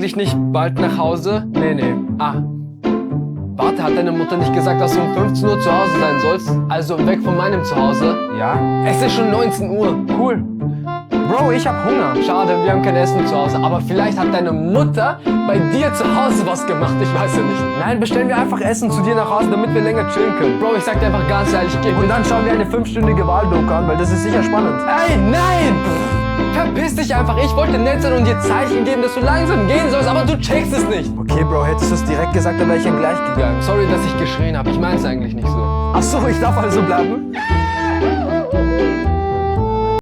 eigentlich nicht bald nach Hause? Nee. Warte, hat deine Mutter nicht gesagt, dass du um 15 Uhr zu Hause sein sollst? Also weg von meinem Zuhause? Ja? Es ist schon 19 Uhr. Cool. Bro, ich hab Hunger. Schade, wir haben kein Essen zu Hause. Aber vielleicht hat deine Mutter bei dir zu Hause was gemacht. Ich weiß ja nicht. Nein, bestellen wir einfach Essen zu dir nach Hause, damit wir länger chillen können. Bro, ich sag dir einfach ganz ehrlich, geh Und dann schauen wir eine 5-stündige Wahldoku an, weil das ist sicher spannend. Ey, nein! Verpiss dich einfach. Ich wollte nett sein und dir Zeichen geben, dass du langsam gehen sollst, aber du checkst es nicht. Okay, Bro, hättest du es direkt gesagt, dann wäre ich gleich gegangen. Sorry, dass ich geschrien habe. Ich mein's eigentlich nicht so. Ach so, ich darf also bleiben?